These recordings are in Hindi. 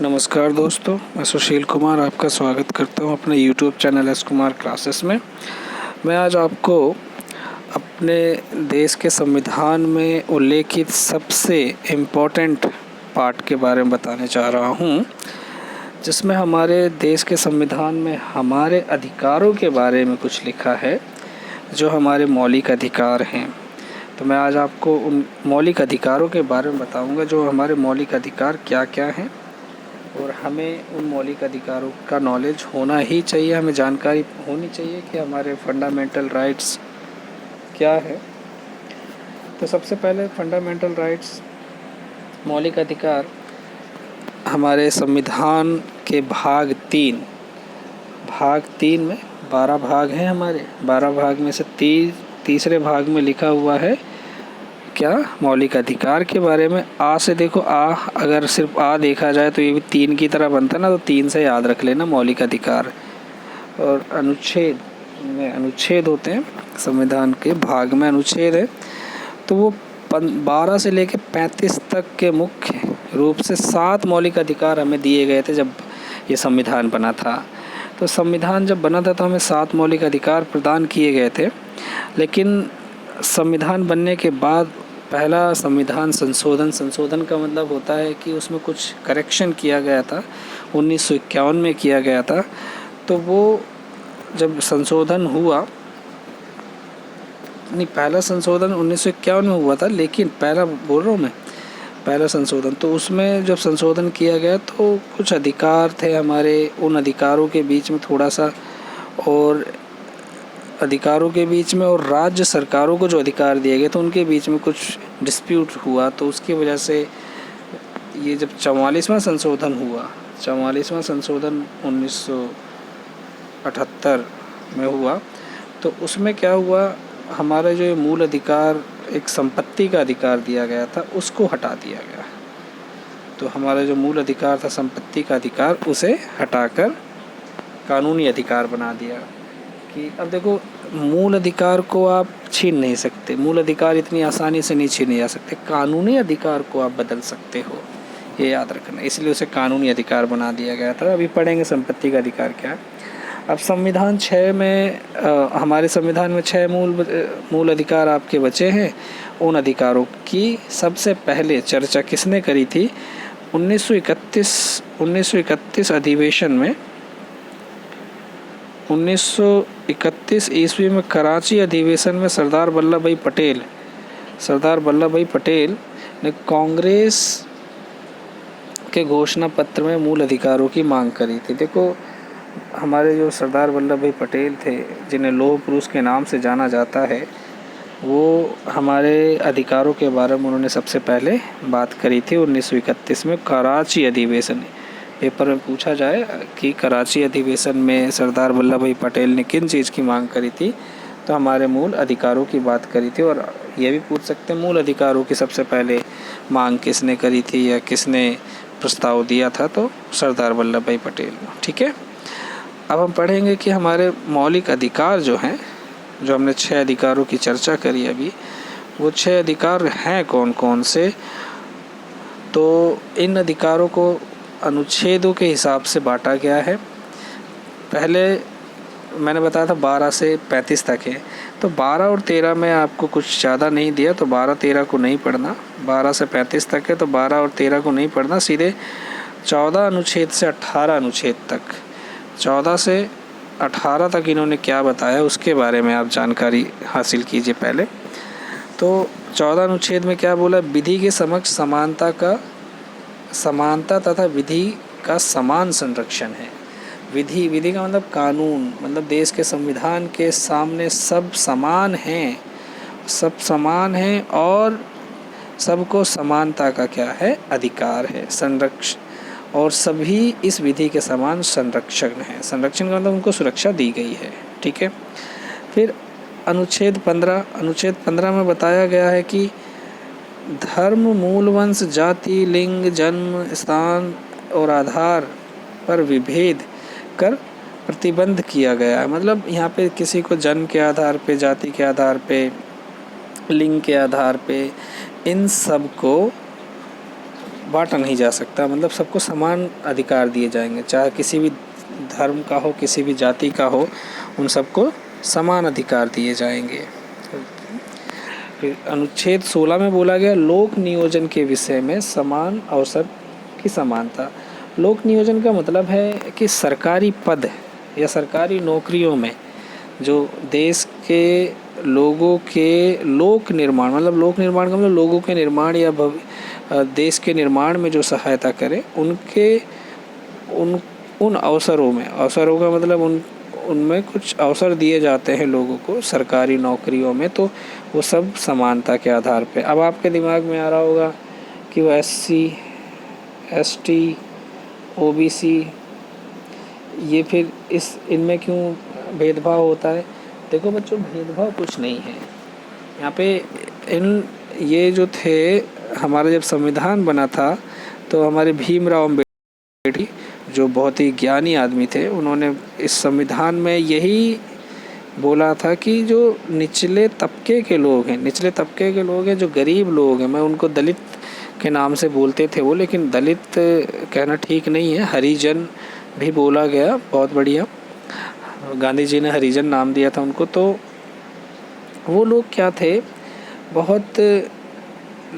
नमस्कार दोस्तों, मैं सुशील कुमार आपका स्वागत करता हूं अपने YouTube channel S Kumar classes में। मैं आज आपको अपने देश के संविधान में उल्लेखित सबसे इम्पोर्टेंट पार्ट के बारे में बताने जा रहा हूं, जिसमें हमारे देश के संविधान में हमारे अधिकारों के बारे में कुछ लिखा है, जो हमारे मौलिक अधिकार हैं। तो मैं आज आपको उन मौलिक अधिकारों के बारे में बताऊंगा, जो हमारे मौलिक अधिकार क्या क्या हैं, और हमें उन मौलिक अधिकारों का नॉलेज होना ही चाहिए, हमें जानकारी होनी चाहिए कि हमारे फंडामेंटल राइट्स क्या है। तो सबसे पहले फंडामेंटल राइट्स, मौलिक अधिकार, हमारे संविधान के भाग 3 में 12 भाग हैं। हमारे 12 भाग में से तीसरे भाग में लिखा हुआ है क्या, मौलिक अधिकार के बारे में। आ से देखो, आ अगर सिर्फ आ देखा जाए तो ये भी 3 की तरह बनता है ना, तो 3 से याद रख लेना मौलिक अधिकार। और अनुच्छेद में अनुच्छेद होते हैं, संविधान के भाग में अनुच्छेद है, तो वो 12 से लेकर 35 तक के मुख्य रूप से 7 मौलिक अधिकार हमें दिए गए थे जब ये संविधान बना था। तो संविधान जब बना था तो हमें 7 मौलिक अधिकार प्रदान किए गए थे, लेकिन संविधान बनने के बाद पहला संविधान संशोधन का मतलब होता है कि उसमें कुछ करेक्शन किया गया था, 1951 में किया गया था। तो वो जब संशोधन हुआ, नहीं, पहला संशोधन 1951 में हुआ था, लेकिन पहला बोल रहा हूँ मैं, पहला संशोधन, तो उसमें जब संशोधन किया गया तो कुछ अधिकार थे हमारे, उन अधिकारों के बीच में थोड़ा सा, और अधिकारों के बीच में और राज्य सरकारों को जो अधिकार दिए गए तो उनके बीच में कुछ डिस्प्यूट हुआ। तो उसकी वजह से ये जब 44वां संशोधन हुआ, 44वां संशोधन 1978 में हुआ, तो उसमें क्या हुआ, हमारा जो मूल अधिकार, एक संपत्ति का अधिकार दिया गया था, उसको हटा दिया गया। तो हमारा जो मूल अधिकार था, संपत्ति का अधिकार, उसे हटाकर कानूनी अधिकार बना दिया। कि अब देखो, मूल अधिकार को आप छीन नहीं सकते, मूल अधिकार इतनी आसानी से नहीं छीने जा सकते, कानूनी अधिकार को आप बदल सकते हो, ये याद रखना, इसलिए उसे कानूनी अधिकार बना दिया गया था। अभी पढ़ेंगे संपत्ति का अधिकार क्या है। अब संविधान 6 में हमारे संविधान में 6 मूल अधिकार आपके बचे हैं। उन अधिकारों की सबसे पहले चर्चा किसने करी थी, 1931 अधिवेशन में, 1931 ईस्वी में कराची अधिवेशन में सरदार वल्लभ भाई पटेल ने कांग्रेस के घोषणा पत्र में मूल अधिकारों की मांग करी थी। देखो, हमारे जो सरदार वल्लभ भाई पटेल थे, जिन्हें लौह पुरुष के नाम से जाना जाता है, वो हमारे अधिकारों के बारे में उन्होंने सबसे पहले बात करी थी 1931 में कराची अधिवेशन। पेपर में पूछा जाए कि कराची अधिवेशन में सरदार वल्लभ भाई पटेल ने किन चीज़ की मांग करी थी, तो हमारे मूल अधिकारों की बात करी थी। और ये भी पूछ सकते हैं मूल अधिकारों की सबसे पहले मांग किसने करी थी या किसने प्रस्ताव दिया था, तो सरदार वल्लभ भाई पटेल। ठीक है, अब हम पढ़ेंगे कि हमारे मौलिक अधिकार जो हैं, जो हमने 6 अधिकारों की चर्चा करी अभी, वो 6 अधिकार हैं कौन कौन से। तो इन अधिकारों को अनुच्छेदों के हिसाब से बांटा गया है। पहले मैंने बताया था 12 से 35 तक है, तो 12 और 13 में आपको कुछ ज़्यादा नहीं दिया, तो 12-13 को नहीं पढ़ना। 12 से 35 तक है, तो 12 और 13 को नहीं पढ़ना, सीधे 14 अनुच्छेद से 18 अनुच्छेद तक, 14 से 18 तक इन्होंने क्या बताया उसके बारे में आप जानकारी हासिल कीजिए पहले। तो 14 अनुच्छेद में क्या बोला, विधि के समक्ष समानता तथा विधि का समान संरक्षण है। विधि का मतलब कानून, मतलब देश के संविधान के सामने सब समान हैं, और सबको समानता का क्या है, अधिकार है, संरक्षण, और सभी इस विधि के समान संरक्षण है। संरक्षण का मतलब उनको सुरक्षा दी गई है। ठीक है, फिर अनुच्छेद 15 में बताया गया है कि धर्म, मूल, वंश, जाति, लिंग, जन्म स्थान और आधार पर विभेद कर प्रतिबंध किया गया है। मतलब यहाँ पे किसी को जन्म के आधार पे, जाति के आधार पे, लिंग के आधार पे, इन सब को बांटा नहीं जा सकता, मतलब सबको समान अधिकार दिए जाएंगे, चाहे किसी भी धर्म का हो, किसी भी जाति का हो, उन सबको समान अधिकार दिए जाएंगे। फिर अनुच्छेद 16 में बोला गया लोक नियोजन के विषय में समान अवसर की समानता। लोक नियोजन का मतलब है कि सरकारी पद या सरकारी नौकरियों में जो देश के लोगों के लोक निर्माण, मतलब लोक निर्माण का मतलब लोगों के निर्माण या देश के निर्माण में जो सहायता करें, उन अवसरों का मतलब उनमें कुछ अवसर दिए जाते हैं लोगों को सरकारी नौकरियों में, तो वो सब समानता के आधार पे। अब आपके दिमाग में आ रहा होगा कि वो SC ST OBC ये फिर इनमें क्यों भेदभाव होता है। देखो बच्चों, भेदभाव कुछ नहीं है यहाँ पे। ये जो थे, हमारा जब संविधान बना था तो हमारे भीमराव अम्बेडकर जो बहुत ही ज्ञानी आदमी थे, उन्होंने इस संविधान में यही बोला था कि जो निचले तबके के लोग हैं, जो गरीब लोग हैं, मैं उनको दलित के नाम से बोलते थे वो, लेकिन दलित कहना ठीक नहीं है, हरिजन भी बोला गया, बहुत बढ़िया। गांधी जी ने हरिजन नाम दिया था उनको। तो वो लोग क्या थे, बहुत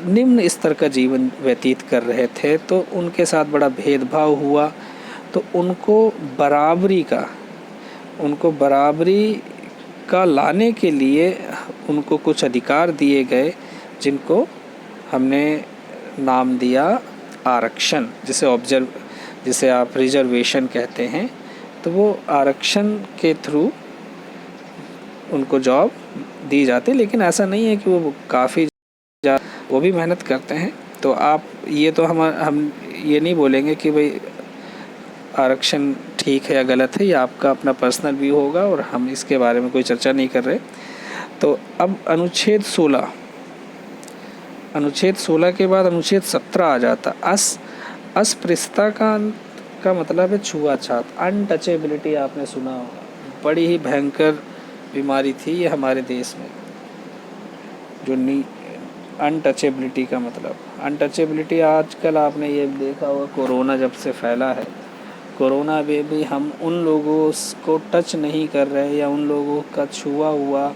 निम्न स्तर का जीवन व्यतीत कर रहे थे, तो उनके साथ बड़ा भेदभाव हुआ। तो उनको बराबरी का लाने के लिए उनको कुछ अधिकार दिए गए, जिनको हमने नाम दिया आरक्षण, जिसे आप रिजर्वेशन कहते हैं। तो वो आरक्षण के थ्रू उनको जॉब दी जाती, लेकिन ऐसा नहीं है कि वो भी मेहनत करते हैं। तो आप ये तो हम ये नहीं बोलेंगे कि भाई आरक्षण ठीक है या गलत है, ये आपका अपना पर्सनल व्यू होगा और हम इसके बारे में कोई चर्चा नहीं कर रहे। तो अब अनुच्छेद 16 के बाद अनुच्छेद 17 आ जाता। अस्पृश्यता का मतलब है छुआछूत, अनटचेबिलिटी। आपने सुना होगा, बड़ी ही भयंकर बीमारी थी ये हमारे देश में, जो अनटचेबिलिटी का मतलब। अनटचेबिलिटी आजकल आपने ये देखा होगा, कोरोना जब से फैला है, कोरोना में भी हम उन लोगों को टच नहीं कर रहे, या उन लोगों का छुआ हुआ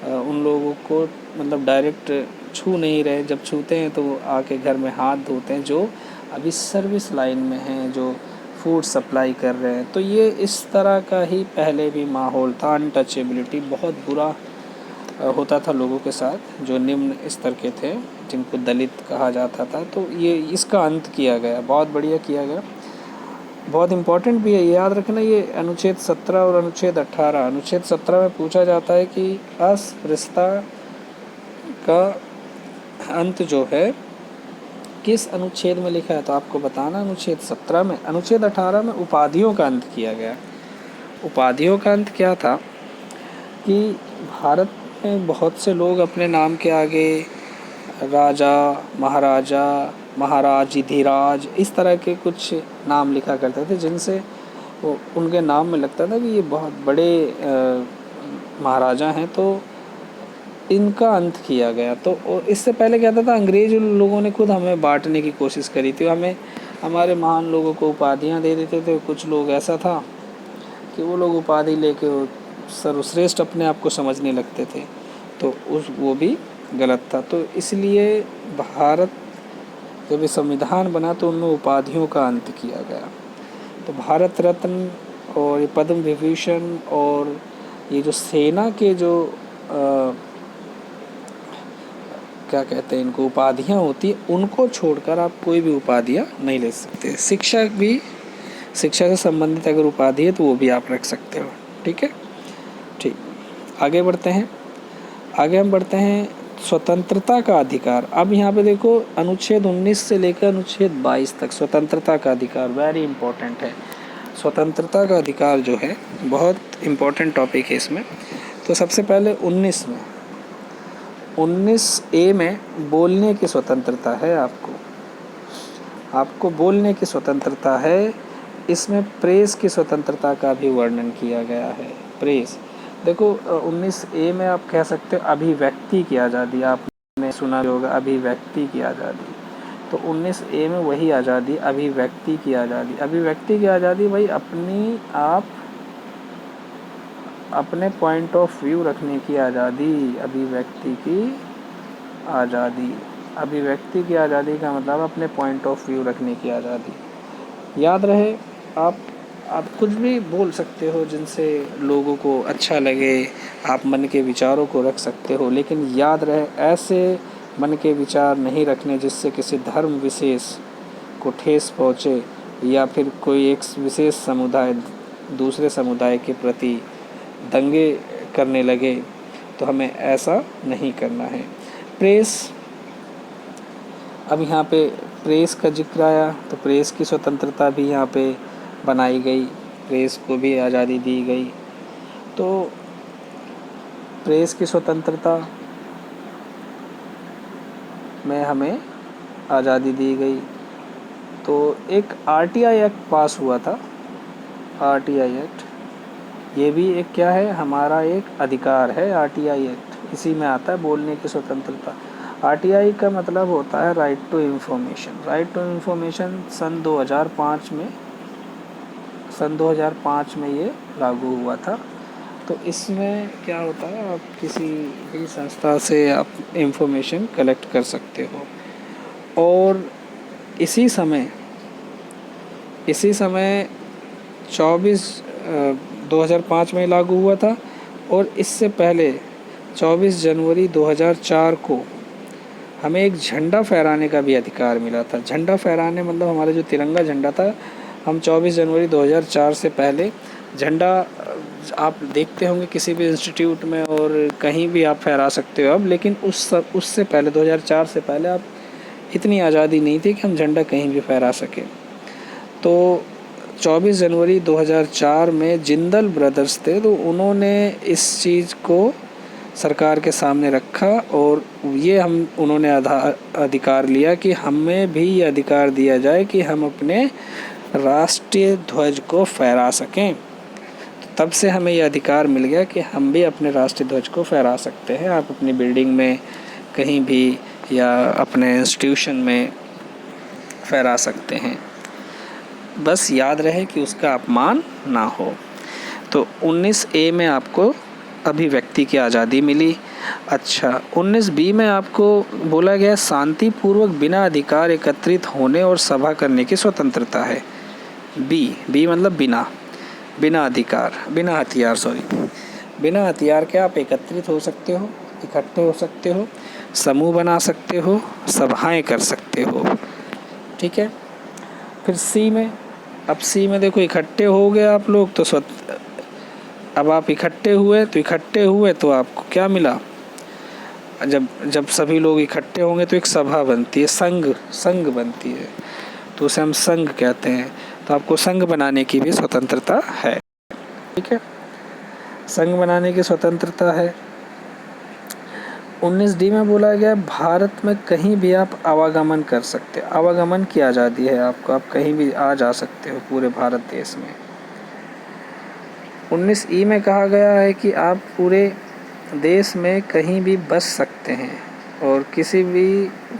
उन लोगों को मतलब डायरेक्ट छू नहीं रहे। जब छूते हैं तो वो आके घर में हाथ धोते हैं, जो अभी सर्विस लाइन में हैं, जो फूड सप्लाई कर रहे हैं। तो ये इस तरह का ही पहले भी माहौल था। अनटचेबिलिटी बहुत बुरा होता था लोगों के साथ, जो निम्न स्तर के थे, जिनको दलित कहा जाता था। तो ये इसका अंत किया गया, बहुत बढ़िया किया गया, बहुत इम्पोर्टेंट भी है, याद रखना। ये अनुच्छेद 17 और अनुच्छेद 18। अनुच्छेद 17 में पूछा जाता है कि अस्पृश्यता का अंत जो है किस अनुच्छेद में लिखा है, तो आपको बताना अनुच्छेद 17 में। अनुच्छेद 18 में उपाधियों का अंत किया गया। उपाधियों का अंत क्या था कि भारत में बहुत से लोग अपने नाम के आगे राजा, महाराजा, महाराज, इस तरह के कुछ नाम लिखा करते थे, जिनसे वो उनके नाम में लगता था कि ये बहुत बड़े महाराजा हैं। तो इनका अंत किया गया। तो इससे पहले क्या था, अंग्रेज लोगों ने खुद हमें बांटने की कोशिश करी थी, हमें हमारे महान लोगों को उपाधियाँ दे देते थे। कुछ लोग ऐसा था कि वो लोग उपाधि लेके सर्वश्रेष्ठ अपने आप को समझने लगते थे, तो वो भी गलत था। तो इसलिए भारत जब ये संविधान बना तो उनमें उपाधियों का अंत किया गया। तो भारत रत्न और ये पद्म विभूषण और ये जो सेना के जो क्या कहते हैं इनको, उपाधियाँ होती है, उनको छोड़कर आप कोई भी उपाधियाँ नहीं ले सकते। शिक्षा से संबंधित अगर उपाधि है तो वो भी आप रख सकते हो। ठीक है, ठीक। आगे बढ़ते हैं। हम बढ़ते हैं स्वतंत्रता का अधिकार। अब यहाँ पे देखो, अनुच्छेद 19 से लेकर अनुच्छेद 22 तक स्वतंत्रता का अधिकार वेरी इंपॉर्टेंट है। स्वतंत्रता का अधिकार जो है बहुत इम्पोर्टेंट टॉपिक है इसमें। तो सबसे पहले 19A में बोलने की स्वतंत्रता है। आपको बोलने की स्वतंत्रता है। इसमें प्रेस की स्वतंत्रता का भी वर्णन किया गया है। प्रेस, देखो 19A में आप कह सकते हो अभिव्यक्ति की आज़ादी। आपने सुना होगा अभिव्यक्ति की आज़ादी। तो 19A में वही आज़ादी, अभिव्यक्ति की आज़ादी। अभिव्यक्ति की आज़ादी भाई अपनी आप अपने पॉइंट ऑफ व्यू रखने की आज़ादी, अभिव्यक्ति की आज़ादी। अभिव्यक्ति की आज़ादी का मतलब अपने पॉइंट ऑफ व्यू रखने की आज़ादी। याद रहे, आप कुछ भी बोल सकते हो जिनसे लोगों को अच्छा लगे, आप मन के विचारों को रख सकते हो, लेकिन याद रहे ऐसे मन के विचार नहीं रखने जिससे किसी धर्म विशेष को ठेस पहुँचे या फिर कोई एक विशेष समुदाय दूसरे समुदाय के प्रति दंगे करने लगे। तो हमें ऐसा नहीं करना है। प्रेस, अब यहाँ पे प्रेस का जिक्र आया तो प्रेस की स्वतंत्रता भी यहाँ पे बनाई गई, प्रेस को भी आज़ादी दी गई। तो प्रेस की स्वतंत्रता में हमें आज़ादी दी गई। तो एक आरटीआई एक्ट पास हुआ था, आरटीआई एक्ट, ये भी एक क्या है, हमारा एक अधिकार है। आरटीआई एक्ट इसी में आता है, बोलने की स्वतंत्रता। आरटीआई का मतलब होता है right to information. Right to information सन 2005 में ये लागू हुआ था। तो इसमें क्या होता है, आप किसी भी संस्था से आप इंफॉर्मेशन कलेक्ट कर सकते हो। और इसी समय 2005 में लागू हुआ था। और इससे पहले 24 जनवरी 2004 को हमें एक झंडा फहराने का भी अधिकार मिला था। झंडा फहराने मतलब हमारा जो तिरंगा झंडा था, हम 24 जनवरी 2004 से पहले झंडा आप देखते होंगे किसी भी इंस्टीट्यूट में और कहीं भी आप फहरा सकते हो अब, लेकिन उससे पहले 2004 से पहले आप इतनी आज़ादी नहीं थी कि हम झंडा कहीं भी फहरा सकें। तो 24 जनवरी 2004 में जिंदल ब्रदर्स थे, तो उन्होंने इस चीज़ को सरकार के सामने रखा और ये उन्होंने अधिकार लिया कि हमें भी ये अधिकार दिया जाए कि हम अपने राष्ट्रीय ध्वज को फहरा सकें। तो तब से हमें ये अधिकार मिल गया कि हम भी अपने राष्ट्रीय ध्वज को फहरा सकते हैं। आप अपनी बिल्डिंग में कहीं भी या अपने इंस्टीट्यूशन में फहरा सकते हैं, बस याद रहे कि उसका अपमान ना हो। तो 19A में आपको अभिव्यक्ति की आज़ादी मिली। अच्छा, 19B में आपको बोला गया शांतिपूर्वक बिना अधिकार एकत्रित होने और सभा करने की स्वतंत्रता है। बी मतलब बिना अधिकार, बिना हथियार के आप एकत्रित हो सकते हो, इकट्ठे हो सकते हो, समूह बना सकते हो, सभाएं कर सकते हो। ठीक है। फिर सी में देखो, इकट्ठे हो गए आप लोग तो अब आप इकट्ठे हुए तो आपको क्या मिला, जब सभी लोग इकट्ठे होंगे तो एक सभा बनती है, संघ बनती है, तो उसे हम संघ कहते हैं। तो आपको संघ बनाने की भी स्वतंत्रता है। ठीक है, संघ बनाने की स्वतंत्रता है। 19D में बोला गया भारत में कहीं भी आप आवागमन कर सकते, आवागमन की आज़ादी है आपको, आप कहीं भी आ जा सकते हो पूरे भारत देश में। 19E में कहा गया है कि आप पूरे देश में कहीं भी बस सकते हैं और किसी भी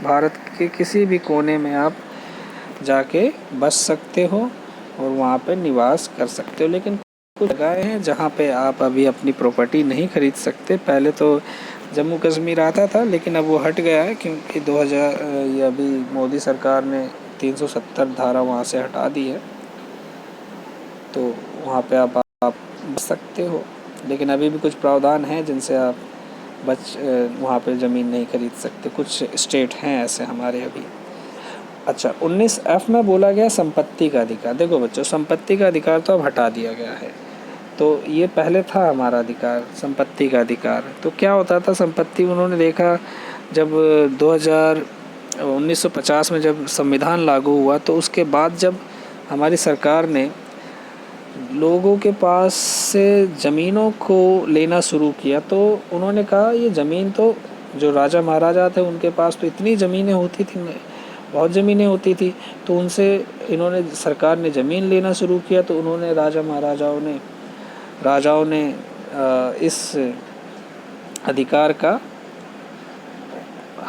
भारत के किसी भी कोने में आप जाके बस सकते हो और वहाँ पे निवास कर सकते हो। लेकिन कुछ जगहें हैं जहाँ पे आप अभी अपनी प्रॉपर्टी नहीं खरीद सकते। पहले तो जम्मू कश्मीर आता था, लेकिन अब वो हट गया है क्योंकि 2000 ये अभी मोदी सरकार ने 370 धारा वहाँ से हटा दी है, तो वहाँ पे आप बच सकते हो। लेकिन अभी भी कुछ प्रावधान हैं जिनसे आप वहाँ पे ज़मीन नहीं खरीद सकते। कुछ स्टेट हैं ऐसे हमारे अभी। अच्छा, 19F में बोला गया संपत्ति का अधिकार। देखो बच्चों, संपत्ति का अधिकार तो अब हटा दिया गया है, तो ये पहले था हमारा अधिकार, संपत्ति का अधिकार। तो क्या होता था, संपत्ति उन्होंने देखा जब 1950 में जब संविधान लागू हुआ, तो उसके बाद जब हमारी सरकार ने लोगों के पास से ज़मीनों को लेना शुरू किया, तो उन्होंने कहा ये ज़मीन तो जो राजा महाराजा थे उनके पास तो इतनी ज़मीनें होती थी, बहुत ज़मीनें होती थी, तो उनसे सरकार ने ज़मीन लेना शुरू किया। तो उन्होंने राजाओं ने इस अधिकार का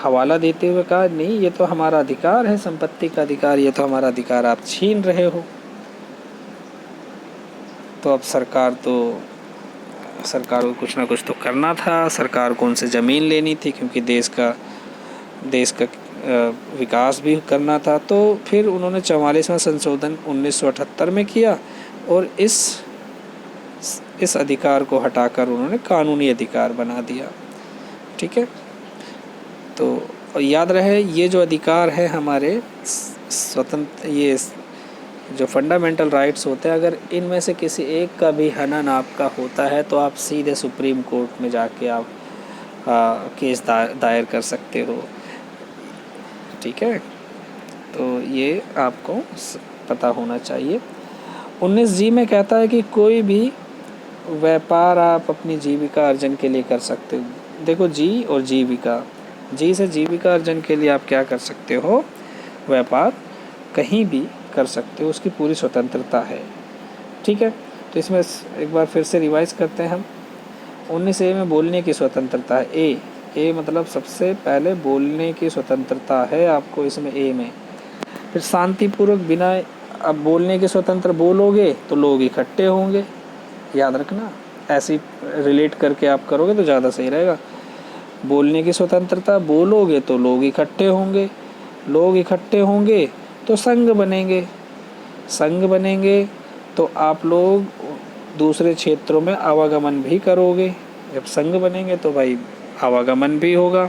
हवाला देते हुए कहा नहीं, ये तो हमारा अधिकार है, संपत्ति का अधिकार, ये तो हमारा अधिकार आप छीन रहे हो। तो अब सरकार को कुछ ना कुछ तो करना था, सरकार को उनसे ज़मीन लेनी थी, क्योंकि देश का विकास भी करना था। तो फिर उन्होंने 44वां संशोधन 1978 में किया और इस अधिकार को हटाकर उन्होंने कानूनी अधिकार बना दिया। ठीक है, तो याद रहे ये जो अधिकार है हमारे स्वतंत्र, ये जो फंडामेंटल राइट्स होते हैं, अगर इनमें से किसी एक का भी हनन आपका होता है तो आप सीधे सुप्रीम कोर्ट में जाके आप केस दायर कर सकते हो। ठीक है, तो ये आपको पता होना चाहिए। 19G में कहता है कि कोई भी व्यापार आप अपनी जीविका अर्जन के लिए कर सकते हो। देखो, जी और जीविका, जी से जीविका अर्जन के लिए आप क्या कर सकते हो, व्यापार कहीं भी कर सकते हो, उसकी पूरी स्वतंत्रता है। ठीक है, तो इसमें एक बार फिर से रिवाइज करते हैं हम। 19A में बोलने की स्वतंत्रता है, ए मतलब सबसे पहले बोलने की स्वतंत्रता है आपको इसमें ए में। फिर शांतिपूर्वक बिना, अब बोलने की स्वतंत्र बोलोगे तो लोग इकट्ठे होंगे, याद रखना, ऐसी रिलेट करके आप करोगे तो ज़्यादा सही रहेगा। बोलने की स्वतंत्रता, बोलोगे तो लोग इकट्ठे होंगे, लोग इकट्ठे होंगे तो संघ बनेंगे, संघ बनेंगे तो आप लोग दूसरे क्षेत्रों में आवागमन भी करोगे। जब संघ बनेंगे तो भाई आवागमन भी होगा,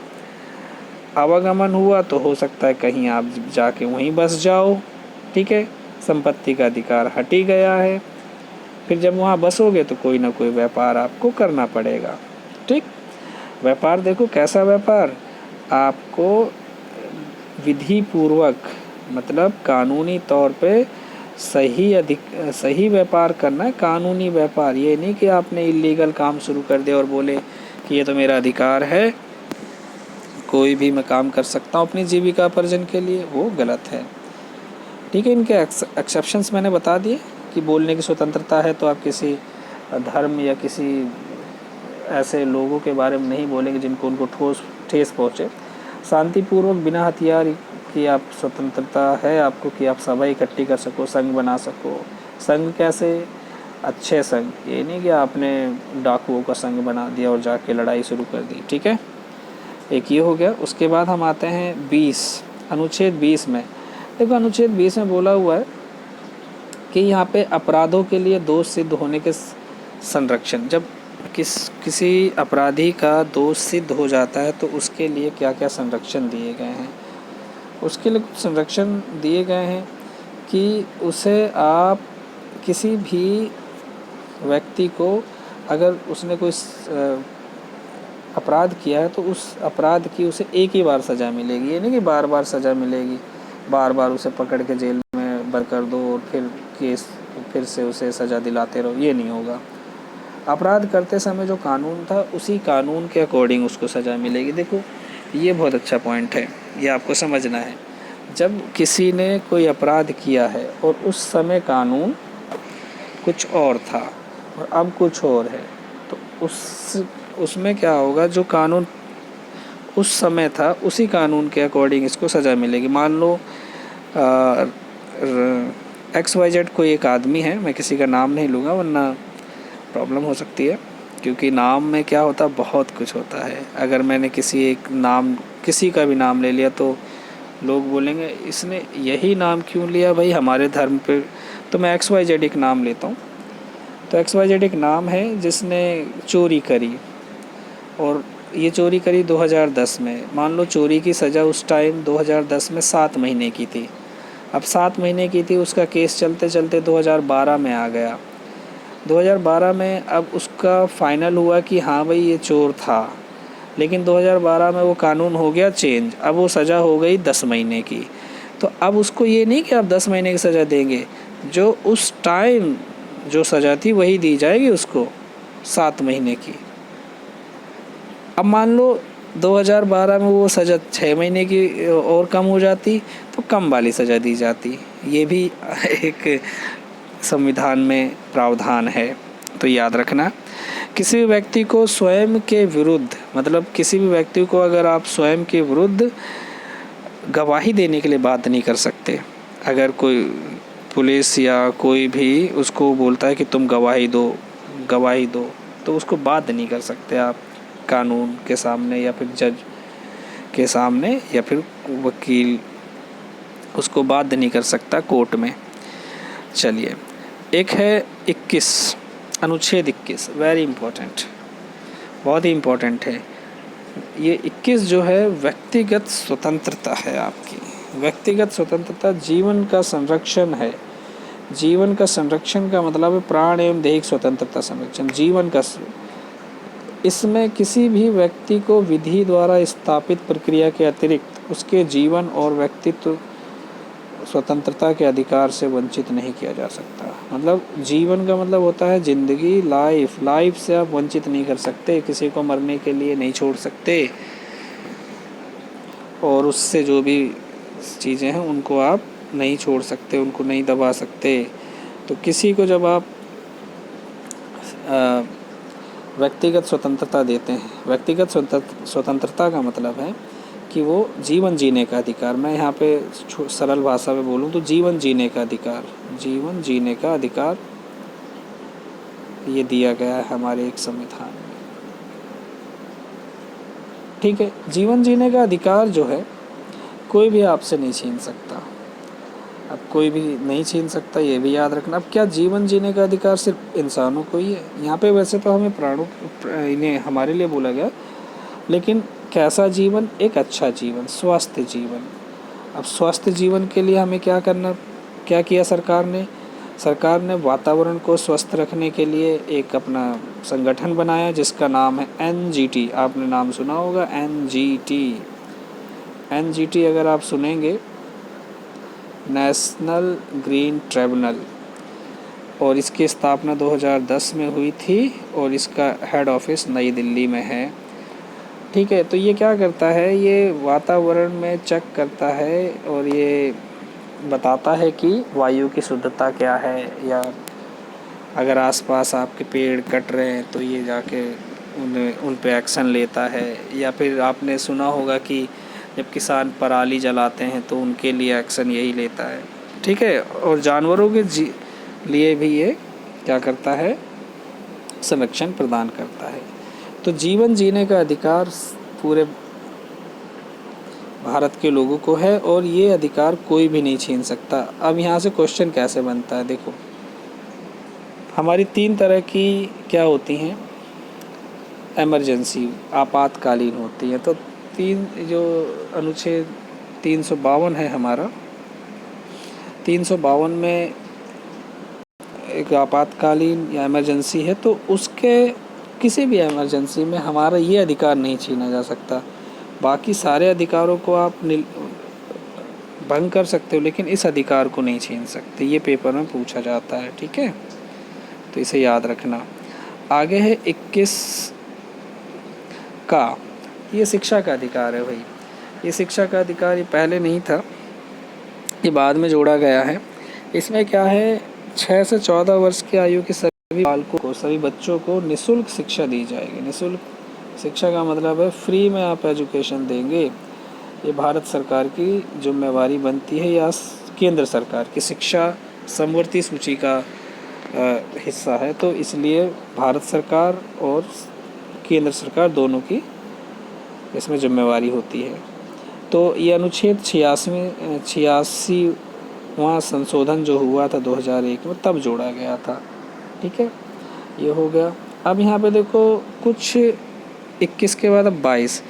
आवागमन हुआ तो हो सकता है कहीं आप जाके वहीं बस जाओ। ठीक है, संपत्ति का अधिकार हट ही गया है। फिर जब वहाँ बसोगे तो कोई ना कोई व्यापार आपको करना पड़ेगा। ठीक, व्यापार देखो कैसा व्यापार, आपको विधि पूर्वक मतलब कानूनी तौर पे सही व्यापार करना है, कानूनी व्यापार। ये नहीं कि आपने इलीगल काम शुरू कर दिया और बोले कि ये तो मेरा अधिकार है, कोई भी मैं काम कर सकता हूँ अपनी जीविका अर्जन के लिए, वो गलत है। ठीक है, इनके एक्सेप्शंस मैंने बता दिए कि बोलने की स्वतंत्रता है तो आप किसी धर्म या किसी ऐसे लोगों के बारे में नहीं बोलेंगे जिनको उनको ठेस पहुँचे। शांतिपूर्वक बिना हथियार की आप स्वतंत्रता है आपको कि आप सभा इकट्ठी कर सको, संघ बना सको। संघ कैसे, अच्छे संघ, ये नहीं कि आपने डाकुओं का संघ बना दिया और जाके लड़ाई शुरू कर दी। ठीक है, एक ये हो गया। उसके बाद हम आते हैं अनुच्छेद 20 में। देखो, अनुच्छेद 20 में बोला हुआ है कि यहाँ पे अपराधों के लिए दोष सिद्ध होने के संरक्षण, जब किसी अपराधी का दोष सिद्ध हो जाता है तो उसके लिए क्या क्या संरक्षण दिए गए हैं। उसके लिए कुछ संरक्षण दिए गए हैं कि उसे आप किसी भी व्यक्ति को, अगर उसने कोई अपराध किया है तो उस अपराध की उसे एक ही बार सज़ा मिलेगी। ये नहीं कि बार बार सज़ा मिलेगी, बार बार उसे पकड़ के जेल में बंद कर दो और फिर से उसे सज़ा दिलाते रहो, ये नहीं होगा। अपराध करते समय जो कानून था उसी कानून के अकॉर्डिंग उसको सज़ा मिलेगी। देखो, ये बहुत अच्छा पॉइंट है, ये आपको समझना है। जब किसी ने कोई अपराध किया है और उस समय कानून कुछ और था और अब कुछ और है, तो उसमें क्या होगा, जो कानून उस समय था उसी कानून के अकॉर्डिंग इसको सज़ा मिलेगी। मान लो XYZ कोई एक आदमी है, मैं किसी का नाम नहीं लूँगा वरना प्रॉब्लम हो सकती है, क्योंकि नाम में क्या होता है, बहुत कुछ होता है। अगर मैंने किसी का भी नाम ले लिया तो लोग बोलेंगे इसने यही नाम क्यों लिया भाई हमारे धर्म पे, तो मैं XYZ एक नाम लेता हूँ। तो XYZ एक नाम है जिसने चोरी करी, और ये चोरी करी 2010 में। मान लो चोरी की सज़ा उस टाइम 2010 में 7 महीने की थी। अब 7 महीने की थी, उसका केस चलते चलते 2012 में आ गया। 2012 में अब उसका फाइनल हुआ कि हाँ भाई ये चोर था, लेकिन 2012 में वो कानून हो गया चेंज, अब वो सज़ा हो गई 10 महीने की। तो अब उसको ये नहीं कि आप 10 महीने की सज़ा देंगे, जो उस टाइम जो सज़ा थी वही दी जाएगी उसको, 7 महीने की। अब मान लो 2012 में वो सज़ा 6 महीने की और कम हो जाती तो कम वाली सज़ा दी जाती। ये भी एक संविधान में प्रावधान है, तो याद रखना। किसी व्यक्ति को स्वयं के विरुद्ध मतलब किसी भी व्यक्ति को अगर आप स्वयं के विरुद्ध गवाही देने के लिए बाध्य नहीं कर सकते। अगर कोई पुलिस या कोई भी उसको बोलता है कि तुम गवाही दो, तो उसको बाध्य नहीं कर सकते आप कानून के सामने या फिर जज के सामने, या फिर वकील उसको बाध्य नहीं कर सकता कोर्ट में। चलिए, एक है 21, अनुच्छेद 21, वेरी इम्पोर्टेंट, बहुत ही इम्पोर्टेंट है। ये 21 जो है व्यक्तिगत स्वतंत्रता है आपकी। व्यक्तिगत स्वतंत्रता जीवन का संरक्षण है। जीवन का संरक्षण का मतलब है प्राण एवं दैहिक स्वतंत्रता संरक्षण। जीवन का, इसमें किसी भी व्यक्ति को विधि द्वारा स्थापित प्रक्रिया के अतिरिक्त उसके जीवन और व्यक्तित्व स्वतंत्रता के अधिकार से वंचित नहीं किया जा सकता। मतलब जीवन का मतलब होता है जिंदगी, लाइफ से आप वंचित नहीं कर सकते, किसी को मरने के लिए नहीं छोड़ सकते, और उससे जो भी चीज़ें हैं उनको आप नहीं छोड़ सकते, उनको नहीं दबा सकते। तो किसी को जब आप व्यक्तिगत स्वतंत्रता देते हैं, व्यक्तिगत स्वतंत्रता का मतलब है कि वो जीवन जीने का अधिकार, मैं यहाँ पे सरल भाषा में बोलूँ तो जीवन जीने का अधिकार, जीवन जीने का अधिकार ये दिया गया है हमारे एक संविधान में। ठीक है, जीवन जीने का अधिकार जो है कोई भी आपसे नहीं छीन सकता। अब कोई भी नहीं छीन सकता, ये भी याद रखना। अब क्या जीवन जीने का अधिकार सिर्फ इंसानों को ही है? यहाँ पे वैसे तो हमें प्राणों, इन्हें हमारे लिए बोला गया, लेकिन कैसा जीवन? एक अच्छा जीवन, स्वस्थ जीवन। अब स्वस्थ जीवन के लिए हमें क्या किया सरकार ने? सरकार ने वातावरण को स्वस्थ रखने के लिए एक अपना संगठन बनाया जिसका नाम है NGT। आपने नाम सुना होगा, NGT अगर आप सुनेंगे, नेशनल ग्रीन ट्रिब्यूनल, और इसकी स्थापना 2010 में हुई थी और इसका हेड ऑफिस नई दिल्ली में है। ठीक है, तो ये क्या करता है? ये वातावरण में चेक करता है और ये बताता है कि वायु की शुद्धता क्या है, या अगर आसपास आपके पेड़ कट रहे हैं तो ये जाके उन पे एक्शन लेता है। या फिर आपने सुना होगा कि जब किसान पराली जलाते हैं तो उनके लिए एक्शन यही लेता है। ठीक है, और जानवरों के लिए भी ये क्या करता है? संरक्षण प्रदान करता है। तो जीवन जीने का अधिकार पूरे भारत के लोगों को है और ये अधिकार कोई भी नहीं छीन सकता। अब यहाँ से क्वेश्चन कैसे बनता है? देखो, हमारी 3 तरह की क्या होती हैं? इमरजेंसी, आपातकालीन होती है। तो 3 जो अनुच्छेद 352 है हमारा, 352 में एक आपातकालीन या इमरजेंसी है, तो उसके किसी भी इमरजेंसी में हमारा ये अधिकार नहीं छीना जा सकता। बाकी सारे अधिकारों को आप भंग कर सकते हो, लेकिन इस अधिकार को नहीं छीन सकते। ये पेपर में पूछा जाता है। ठीक है, तो इसे याद रखना। आगे है 21 का, ये शिक्षा का अधिकार है भाई। ये शिक्षा का अधिकार ये पहले नहीं था, ये बाद में जोड़ा गया है। इसमें क्या है? 6 से 14 वर्ष की आयु के सभी बालकों को, सभी बच्चों को निःशुल्क शिक्षा दी जाएगी। निःशुल्क शिक्षा का मतलब है फ्री में आप एजुकेशन देंगे। ये भारत सरकार की जिम्मेवारी बनती है या केंद्र सरकार की शिक्षा समवर्ती सूची का हिस्सा है, तो इसलिए भारत सरकार और केंद्र सरकार दोनों की इसमें जिम्मेवारी होती है। तो ये अनुच्छेद 86वां संशोधन जो हुआ था 2001 में, तब जोड़ा गया था। ठीक है, ये हो गया। अब यहाँ पे देखो, कुछ 21 के बाद अब 22,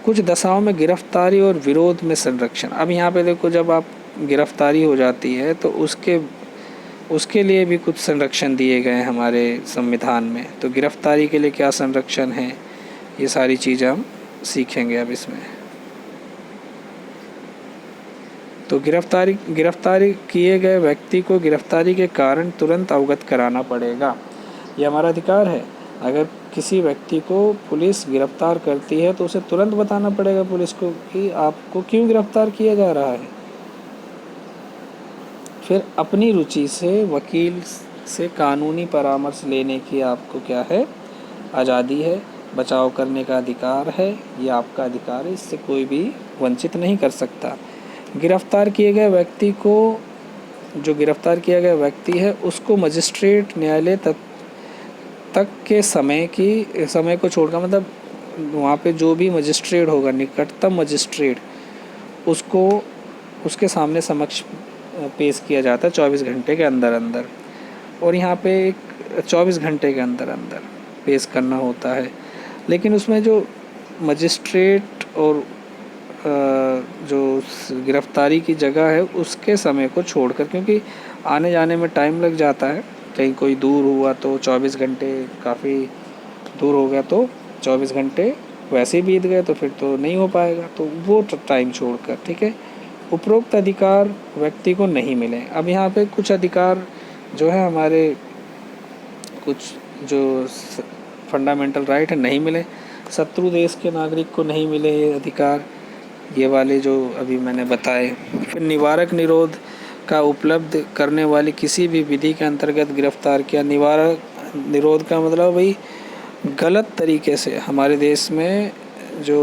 कुछ दशाओं में गिरफ्तारी और विरोध में संरक्षण। अब यहाँ पे देखो, जब आप गिरफ्तारी हो जाती है तो उसके लिए भी कुछ संरक्षण दिए गए हैं हमारे संविधान में। तो गिरफ्तारी के लिए क्या संरक्षण है, ये सारी चीज़ें हम सीखेंगे अब इसमें। तो गिरफ्तारी किए गए व्यक्ति को गिरफ्तारी के कारण तुरंत अवगत कराना पड़ेगा। ये हमारा अधिकार है। अगर किसी व्यक्ति को पुलिस गिरफ्तार करती है तो उसे तुरंत बताना पड़ेगा पुलिस को कि आपको क्यों गिरफ्तार किया जा रहा है। फिर अपनी रुचि से वकील से कानूनी परामर्श लेने की आपको क्या है? आज़ादी है। बचाव करने का अधिकार है, ये आपका अधिकार है, इससे कोई भी वंचित नहीं कर सकता। गिरफ्तार किए गए व्यक्ति को, जो गिरफ्तार किया गया व्यक्ति है उसको मजिस्ट्रेट न्यायालय तक के समय को छोड़कर, मतलब वहाँ पे जो भी मजिस्ट्रेट होगा, निकटतम मजिस्ट्रेट, उसको उसके सामने समक्ष पेश किया जाता है 24 घंटे के अंदर अंदर। और यहाँ पे एक 24 घंटे के अंदर अंदर पेश करना होता है। लेकिन उसमें जो मजिस्ट्रेट और जो गिरफ्तारी की जगह है उसके समय को छोड़कर, क्योंकि आने जाने में टाइम लग जाता है, कहीं कोई दूर हुआ तो 24 घंटे, काफ़ी दूर हो गया तो 24 घंटे वैसे ही बीत गए तो फिर तो नहीं हो पाएगा, तो वो टाइम छोड़कर, ठीक है, उपरोक्त अधिकार व्यक्ति को नहीं मिले। अब यहाँ पे कुछ अधिकार जो है हमारे, कुछ जो फंडामेंटल राइट है नहीं मिले। शत्रु देश के नागरिक को नहीं मिले ये अधिकार, ये वाले जो अभी मैंने बताए। फिर निवारक निरोध का उपलब्ध करने वाली किसी भी विधि के अंतर्गत गिरफ्तार किया। निवारक निरोध का मतलब भाई गलत तरीके से हमारे देश में जो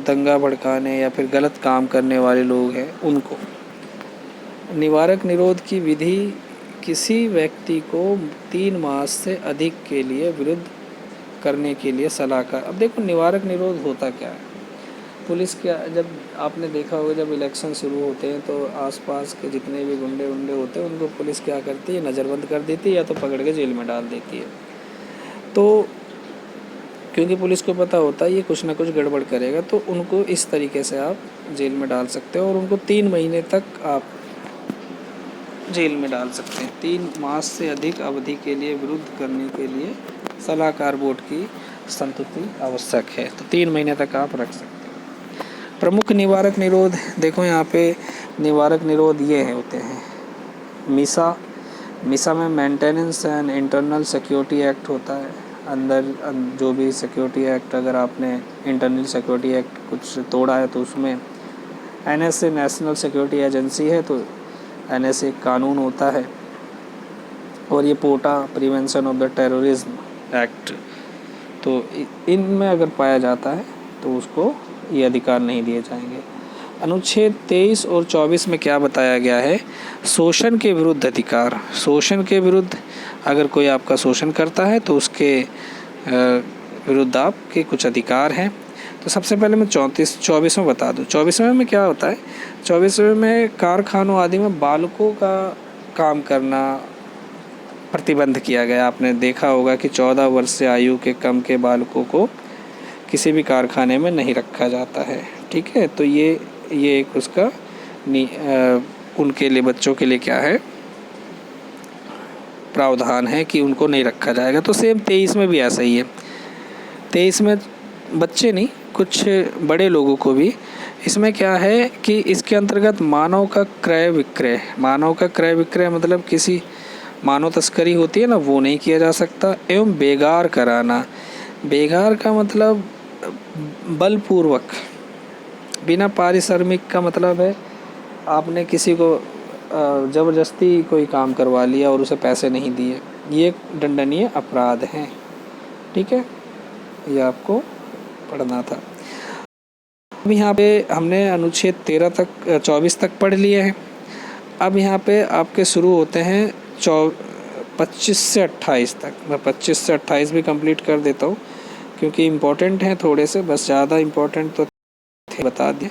दंगा भड़काने या फिर गलत काम करने वाले लोग हैं उनको। निवारक निरोध की विधि किसी व्यक्ति को 3 मास से अधिक के लिए विरुद्ध करने के लिए सलाहकार। अब देखो निवारक निरोध होता क्या है। पुलिस क्या, जब आपने देखा होगा जब इलेक्शन शुरू होते हैं तो आसपास के जितने भी गुंडे होते हैं उनको पुलिस क्या करती है, नज़रबंद कर देती है या तो पकड़ के जेल में डाल देती है। तो क्योंकि पुलिस को पता होता है ये कुछ ना कुछ गड़बड़ करेगा, तो उनको इस तरीके से आप जेल में डाल सकते हो और उनको 3 महीने तक आप जेल में डाल सकते हैं। 3 मास से अधिक अवधि के लिए विरुद्ध करने के लिए सलाहकार बोर्ड की संतुष्टि आवश्यक है, तो 3 महीने तक आप रख सकते हैं। प्रमुख निवारक निरोध देखो यहाँ पे निवारक निरोध ये होते हैं। मीसा में maintenance and internal security act होता है। अंदर जो भी सिक्योरिटी एक्ट, अगर आपने इंटरनल सिक्योरिटी एक्ट कुछ तोड़ा है तो उसमें NSA नेशनल सिक्योरिटी एजेंसी है, तो NSA कानून होता है। और ये POTA prevention of the terrorism act, तो इनमें अगर पाया जाता है तो उसको ये अधिकार नहीं दिए जाएंगे। अनुच्छेद 23 और 24 में क्या बताया गया है, शोषण के विरुद्ध अधिकार। शोषण के विरुद्ध अगर कोई आपका शोषण करता है तो उसके विरुद्ध आपके कुछ अधिकार हैं। तो सबसे पहले मैं 24वें बता दूं। 24वें में क्या होता है, 24वें में कारखानों आदि में बालकों का काम करना प्रतिबंध किया गया। आपने देखा होगा कि 14 वर्ष से आयु के कम के बालकों को किसी भी कारखाने में नहीं रखा जाता है, ठीक है। तो ये एक उसका उनके लिए, बच्चों के लिए क्या है, प्रावधान है कि उनको नहीं रखा जाएगा। तो सेम 23 में भी ऐसा ही है। 23 में बच्चे नहीं, कुछ बड़े लोगों को भी, इसमें क्या है कि इसके अंतर्गत मानव का क्रय विक्रय मतलब किसी मानव तस्करी होती है ना, वो नहीं किया जा सकता। एवं बेगार कराना, बेगार का मतलब बलपूर्वक, बिना पारिश्रमिक का मतलब है आपने किसी को ज़बरदस्ती कोई काम करवा लिया और उसे पैसे नहीं दिए, ये दंडनीय अपराध है, ठीक है। ये आपको पढ़ना था। अब यहाँ पे हमने अनुच्छेद 24 तक पढ़ लिए हैं। अब यहाँ पे आपके शुरू होते हैं 25 से 28 तक। मैं 25 से 28 भी कंप्लीट कर देता हूँ क्योंकि इम्पोर्टेंट हैं थोड़े से, बस ज़्यादा इम्पोर्टेंट तो थे बता दिए।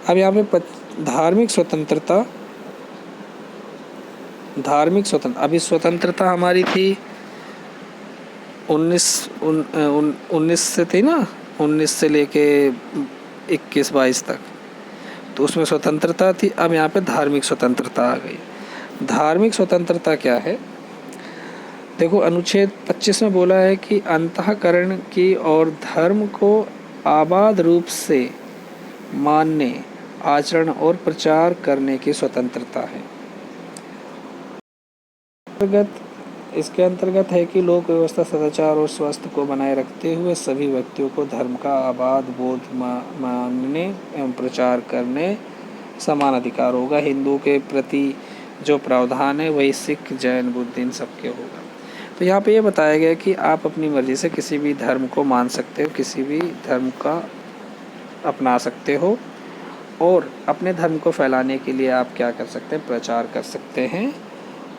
अब यहाँ पे धार्मिक स्वतंत्रता, अभी स्वतंत्रता हमारी थी 19 से थी ना, 19 से लेके 21-22 तक, तो उसमें स्वतंत्रता थी। अब यहाँ पे धार्मिक स्वतंत्रता आ गई। धार्मिक स्वतंत्रता क्या है, देखो अनुच्छेद 25 में बोला है कि अंतःकरण की और धर्म को आबाद रूप से मानने, आचरण और प्रचार करने की स्वतंत्रता है। इसके अंतर्गत है कि लोक व्यवस्था, सदाचार और स्वास्थ्य को बनाए रखते हुए सभी व्यक्तियों को धर्म का आबाद बोध मानने एवं प्रचार करने समान अधिकार होगा। हिंदू के प्रति जो प्रावधान है वही सिख, जैन, बुद्ध इन सबके होगा। तो यहाँ पे ये बताया गया कि आप अपनी मर्ज़ी से किसी भी धर्म को मान सकते हो, किसी भी धर्म का अपना सकते हो, और अपने धर्म को फैलाने के लिए आप क्या कर सकते हैं, प्रचार कर सकते हैं,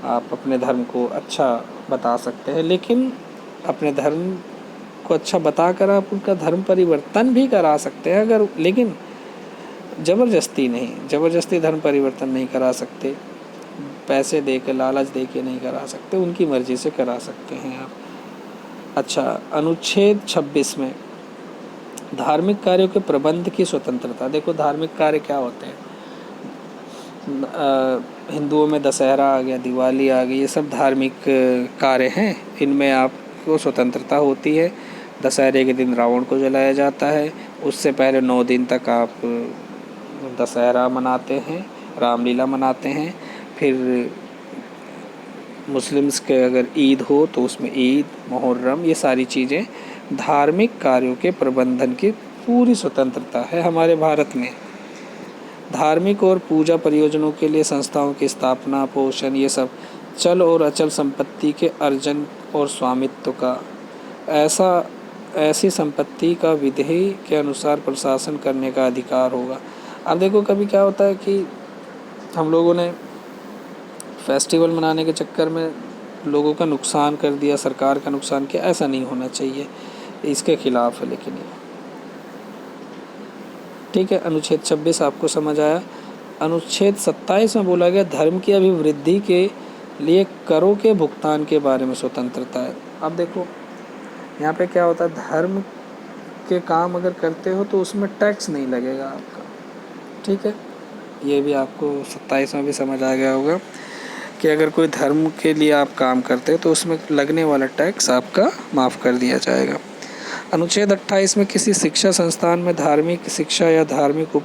आप अपने धर्म को अच्छा बता सकते हैं। लेकिन अपने धर्म को अच्छा बताकर आप उनका धर्म परिवर्तन भी करा सकते हैं, अगर, लेकिन ज़बरदस्ती नहीं, ज़बरदस्ती धर्म परिवर्तन नहीं करा सकते, पैसे दे के, लालच दे के नहीं करा सकते, उनकी मर्ज़ी से करा सकते हैं आप। अच्छा, अनुच्छेद 26 में धार्मिक कार्यों के प्रबंध की स्वतंत्रता। देखो धार्मिक कार्य क्या होते हैं, हिंदुओं में दशहरा आ गया, दिवाली आ गई, ये सब धार्मिक कार्य हैं, इनमें आपको स्वतंत्रता होती है। दशहरे के दिन रावण को जलाया जाता है, उससे पहले 9 दिन तक आप दशहरा मनाते हैं, रामलीला मनाते हैं। फिर मुस्लिम्स के अगर ईद हो तो उसमें ईद, मुहर्रम, ये सारी चीज़ें, धार्मिक कार्यों के प्रबंधन की पूरी स्वतंत्रता है हमारे भारत में। धार्मिक और पूजा परियोजनों के लिए संस्थाओं की स्थापना, पोषण, ये सब चल और अचल संपत्ति के अर्जन और स्वामित्व का ऐसी संपत्ति का विधि के अनुसार प्रशासन करने का अधिकार होगा। अब देखो कभी क्या होता है कि हम लोगों ने फेस्टिवल मनाने के चक्कर में लोगों का नुकसान कर दिया, सरकार का नुकसान किया, ऐसा नहीं होना चाहिए, इसके खिलाफ है। लेकिन ये ठीक है। अनुच्छेद 26 आपको समझ आया। अनुच्छेद 27 में बोला गया धर्म की अभिवृद्धि के लिए करों के भुगतान के बारे में स्वतंत्रता है। अब देखो यहाँ पे क्या होता है, धर्म के काम अगर करते हो तो उसमें टैक्स नहीं लगेगा आपका, ठीक है। ये भी आपको 27 में भी समझ आ गया होगा कि अगर कोई धर्म के लिए आप काम करते हो तो उसमें लगने वाला टैक्स आपका माफ़ कर दिया जाएगा। अनुच्छेद 28 में किसी शिक्षा संस्थान में धार्मिक शिक्षा या धार्मिक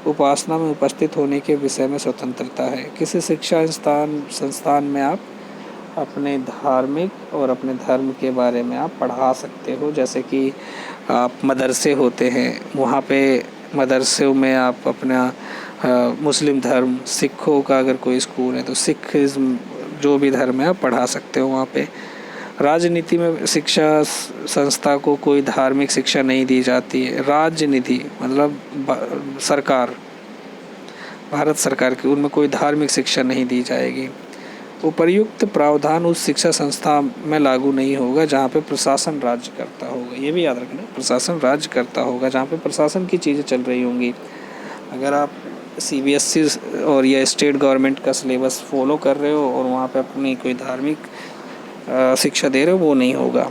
उपासना में उपस्थित होने के विषय में स्वतंत्रता है। किसी शिक्षा संस्थान में आप अपने धार्मिक और अपने धर्म के बारे में आप पढ़ा सकते हो। जैसे कि आप मदरसे होते हैं, वहाँ पे मदरसों में आप अपना मुस्लिम धर्म, सिखों का अगर कोई स्कूल है तो सिखिज़्म, जो भी धर्म है आप पढ़ा सकते हो वहाँ पे। राजनीति में शिक्षा संस्था को कोई धार्मिक शिक्षा नहीं दी जाती है। राजनीति मतलब सरकार, भारत सरकार की, उनमें कोई धार्मिक शिक्षा नहीं दी जाएगी। उपर्युक्त प्रावधान उस शिक्षा संस्था में लागू नहीं होगा जहाँ पे प्रशासन राज्य करता होगा। ये भी याद रखना, प्रशासन राज्य करता होगा, जहाँ पे प्रशासन की चीज़ें चल रही होंगी। अगर आप CBSE और या स्टेट गवर्नमेंट का सिलेबस फॉलो कर रहे हो और वहाँ पे अपनी कोई धार्मिक शिक्षा दे रहे हो, वो नहीं होगा।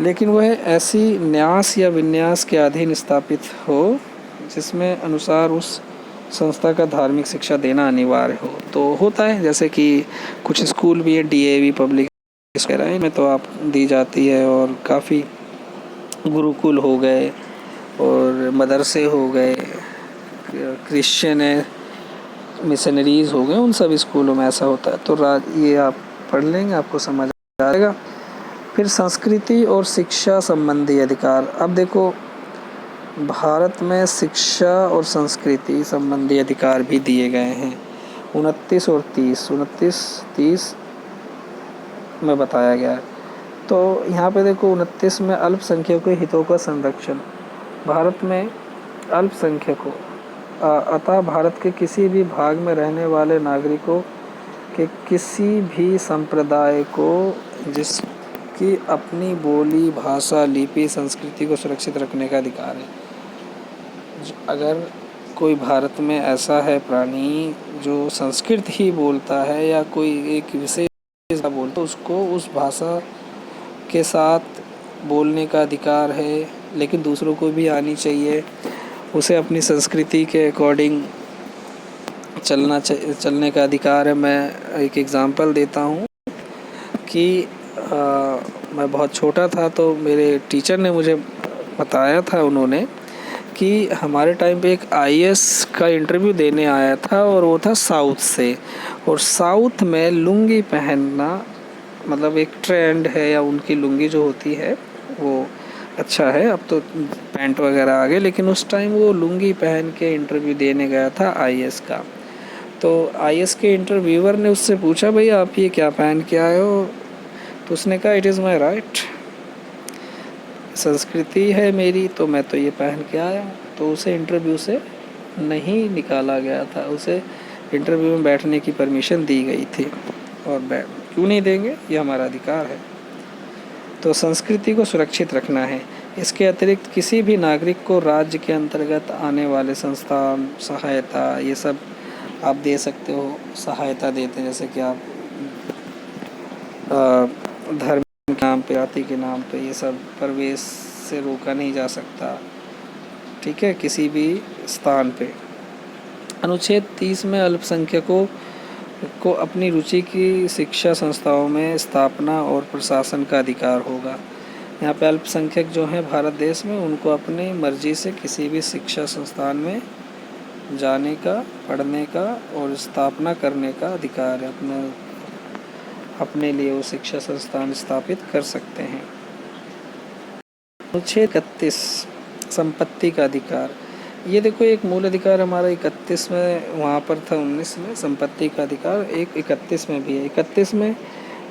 लेकिन वह ऐसी न्यास या विन्यास के अधीन स्थापित हो जिसमें अनुसार उस संस्था का धार्मिक शिक्षा देना अनिवार्य हो। तो होता है जैसे कि कुछ स्कूल भी है, DAV पब्लिक स्कूल में तो आप दी जाती है, और काफ़ी गुरुकुल हो गए और मदरसे हो गए, क्रिश्चियन है, मिशनरीज़ हो गए, उन सब स्कूलों में ऐसा होता है। तो ये आप पढ़ लेंगे, आपको समझ आ जाएगा। फिर संस्कृति और शिक्षा संबंधी अधिकार। अब देखो भारत में शिक्षा और संस्कृति संबंधी अधिकार भी दिए गए हैं। 29 और 30 में बताया गया है। तो यहाँ पे देखो 29 में अल्पसंख्यकों के हितों का संरक्षण। भारत में अल्पसंख्यकों अतः भारत के किसी भी भाग में रहने वाले नागरिकों के किसी भी संप्रदाय को जिसकी अपनी बोली, भाषा, लिपि, संस्कृति को सुरक्षित रखने का अधिकार है। अगर कोई भारत में ऐसा है प्राणी जो संस्कृत ही बोलता है या कोई एक विशेष भाषा बोलता है, उसको उस भाषा के साथ बोलने का अधिकार है, लेकिन दूसरों को भी आनी चाहिए। उसे अपनी संस्कृति के अकॉर्डिंग चलने का अधिकार है। मैं एक एग्ज़ाम्पल देता हूँ कि मैं बहुत छोटा था तो मेरे टीचर ने मुझे बताया था, उन्होंने, कि हमारे टाइम पे एक IAS का इंटरव्यू देने आया था और वो था साउथ से, और साउथ में लुंगी पहनना मतलब एक ट्रेंड है, या उनकी लुंगी जो होती है वो अच्छा है, अब तो पैंट वगैरह आ गए, लेकिन उस टाइम वो लुंगी पहन के इंटरव्यू देने गया था IAS का। तो आईएएस के इंटरव्यूअर ने उससे पूछा, भाई आप ये क्या पहन के आए हो? तो उसने कहा, इट इज़ माई राइट, संस्कृति है मेरी, तो मैं तो ये पहन के आया हूँ। तो उसे इंटरव्यू से नहीं निकाला गया था, उसे इंटरव्यू में बैठने की परमिशन दी गई थी। और क्यों नहीं देंगे, ये हमारा अधिकार है। तो संस्कृति को सुरक्षित रखना है। इसके अतिरिक्त किसी भी नागरिक को राज्य के अंतर्गत आने वाले संस्थान, सहायता, ये सब आप दे सकते हो। सहायता देते हैं, जैसे कि आप धर्म के नाम पे, जाति के नाम पे, ये सब प्रवेश से रोका नहीं जा सकता, ठीक है, किसी भी स्थान पे। अनुच्छेद 30 में अल्पसंख्यकों को अपनी रुचि की शिक्षा संस्थाओं में स्थापना और प्रशासन का अधिकार होगा। यहाँ पे अल्पसंख्यक जो हैं भारत देश में, उनको अपनी मर्जी से किसी भी शिक्षा संस्थान में जाने का, पढ़ने का और स्थापना करने का अधिकार है। अपने लिए वो शिक्षा संस्थान स्थापित कर सकते हैं। अनुच्छेद 31 संपत्ति का अधिकार। ये देखो, एक मूल अधिकार हमारा 31 में वहाँ पर था, 19 में संपत्ति का अधिकार, एक 31 में भी है। 31 में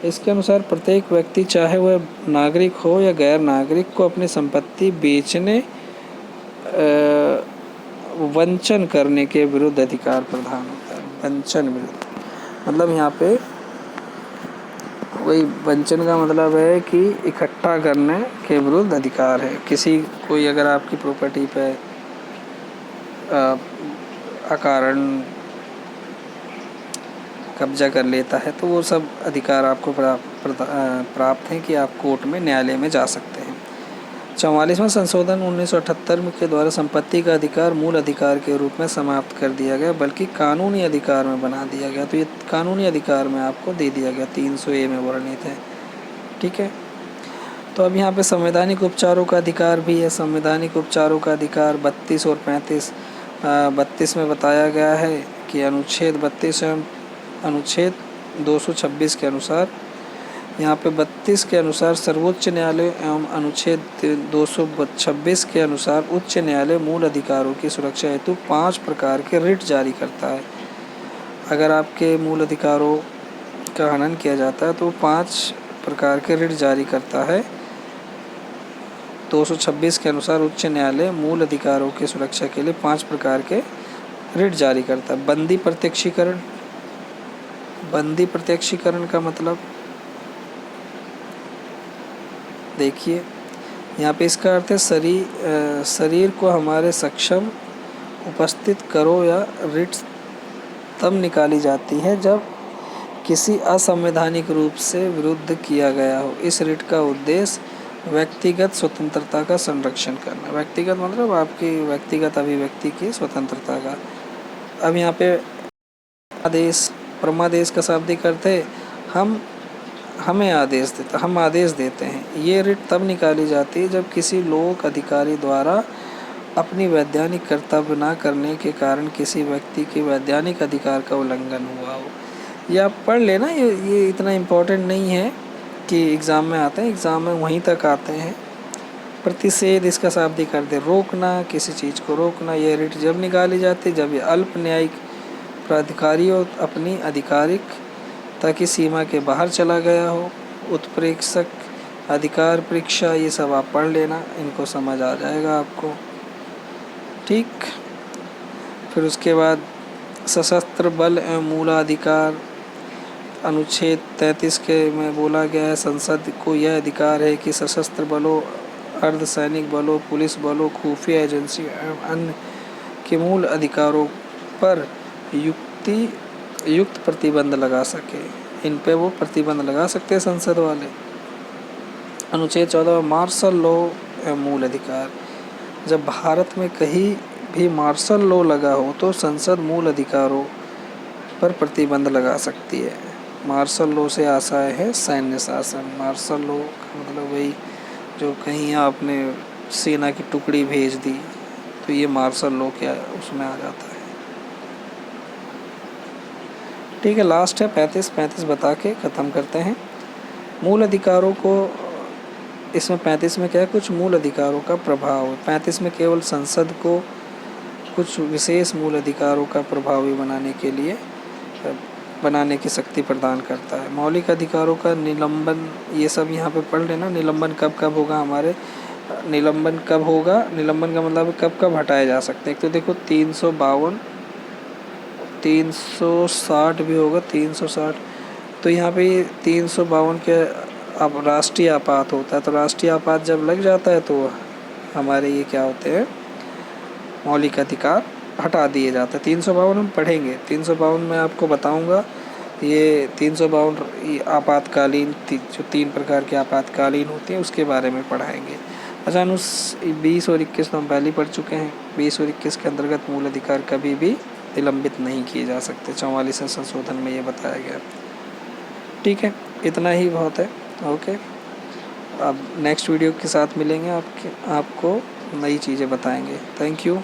इसके अनुसार प्रत्येक व्यक्ति, चाहे वह नागरिक हो या गैर नागरिक, को अपनी संपत्ति बेचने, वंचन करने के विरुद्ध अधिकार प्रदान होता है। वंचन विरुद्ध मतलब यहाँ पे वही वंचन का मतलब है कि इकट्ठा करने के विरुद्ध अधिकार है। किसी कोई अगर आपकी प्रॉपर्टी पे अकारण कब्जा कर लेता है, तो वो सब अधिकार आपको प्राप्त हैं कि आप कोर्ट में, न्यायालय में जा सकते हैं। 44वां संशोधन 1978 के द्वारा संपत्ति का अधिकार मूल अधिकार के रूप में समाप्त कर दिया गया, बल्कि कानूनी अधिकार में बना दिया गया। तो ये कानूनी अधिकार में आपको दे दिया गया, 300A में वर्णित है, ठीक है। तो अब यहाँ पे संवैधानिक उपचारों का अधिकार भी है। संवैधानिक उपचारों का अधिकार 32 और 35। 32 में बताया गया है कि अनुच्छेद 32 एवं अनुच्छेद 226 के अनुसार, यहाँ पे 32 के अनुसार सर्वोच्च न्यायालय एवं अनुच्छेद 226 के अनुसार उच्च न्यायालय मूल अधिकारों की सुरक्षा हेतु 5 प्रकार के रिट जारी करता है। अगर आपके मूल अधिकारों का हनन किया जाता है तो 5 प्रकार के रिट जारी करता है। 226 के अनुसार उच्च न्यायालय मूल अधिकारों की सुरक्षा के लिए 5 प्रकार के रिट जारी करता है। बंदी प्रत्यक्षीकरण। बंदी प्रत्यक्षीकरण का मतलब देखिए, यहाँ पे इसका अर्थ है शरीर को हमारे सक्षम उपस्थित करो, या रिट तब निकाली जाती है जब किसी असंवैधानिक रूप से विरुद्ध किया गया हो। इस रिट का उद्देश्य व्यक्तिगत स्वतंत्रता का संरक्षण करना। व्यक्तिगत मतलब आपकी व्यक्तिगत अभिव्यक्ति की स्वतंत्रता का। अब यहाँ पे आदेश, परमादेश का शाब्दिक अर्थ है हम आदेश देते हैं। ये रिट तब निकाली जाती है जब किसी लोक अधिकारी द्वारा अपनी वैधानिक कर्तव्य न करने के कारण किसी व्यक्ति के वैधानिक अधिकार का उल्लंघन हुआ हो। ये आप पढ़ लेना, ये इतना इम्पोर्टेंट नहीं है कि एग्ज़ाम में आते हैं, एग्ज़ाम में वहीं तक आते हैं। प्रतिषेध, इसका शाब्दिक अर्थ है रोकना, किसी चीज़ को रोकना। यह रिट जब निकाली जाती है जब ये अल्प न्यायिक प्राधिकारियों अपनी आधिकारिक ताकि सीमा के बाहर चला गया हो। उत्प्रेक्षक अधिकार परीक्षा, ये सब आप पढ़ लेना, इनको समझ आ जाएगा आपको, ठीक। फिर उसके बाद सशस्त्र बल एवं मूलाधिकार। अनुच्छेद 33 के में बोला गया है, संसद को यह अधिकार है कि सशस्त्र बलों, अर्धसैनिक बलों, पुलिस बलों, खुफिया एजेंसी एवं अन्य के मूल अधिकारों पर युक्त प्रतिबंध लगा सके। इन पे वो प्रतिबंध लगा सकते हैं संसद वाले। अनुच्छेद 14 मार्शल लॉ एवं मूल अधिकार। जब भारत में कहीं भी मार्शल लॉ लगा हो तो संसद मूल अधिकारों पर प्रतिबंध लगा सकती है। मार्शल लॉ से आशय है सैन्य शासन। मार्शल लॉ का मतलब वही, जो कहीं आपने सेना की टुकड़ी भेज दी तो ये मार्शल लॉ क्या उसमें आ जाता है, ठीक है। लास्ट है 35 बता के ख़त्म करते हैं। मूल अधिकारों को, इसमें 35 में क्या है, कुछ मूल अधिकारों का प्रभाव। 35 में केवल संसद को कुछ विशेष मूल अधिकारों का प्रभावी बनाने के लिए बनाने की शक्ति प्रदान करता है। मौलिक अधिकारों का निलंबन, ये सब यहाँ पे पढ़ लेना। निलंबन कब कब होगा हमारे, निलंबन कब होगा, निलंबन का मतलब कब कब हटाए जा सकते हैं। एक तो देखो 352, 360 भी होगा, 360। तो यहाँ पे 352 के अब राष्ट्रीय आपात होता है, तो राष्ट्रीय आपात जब लग जाता है तो हमारे ये क्या होते हैं, मौलिक अधिकार हटा दिए जाते हैं। 352 हम पढ़ेंगे, 352 में आपको बताऊंगा। ये 352 आपातकालीन, जो 3 प्रकार के आपातकालीन होते हैं उसके बारे में पढ़ाएंगे। अच्छा, अनुस 20 और 21 तो हम पहले पढ़ चुके हैं। 20 और 21 के अंतर्गत मूल अधिकार कभी भी निलंबित नहीं किए जा सकते। 44वें संशोधन में ये बताया गया। ठीक है, इतना ही बहुत है। ओके, अब नेक्स्ट वीडियो के साथ मिलेंगे, आपको नई चीज़ें बताएंगे। Thank you.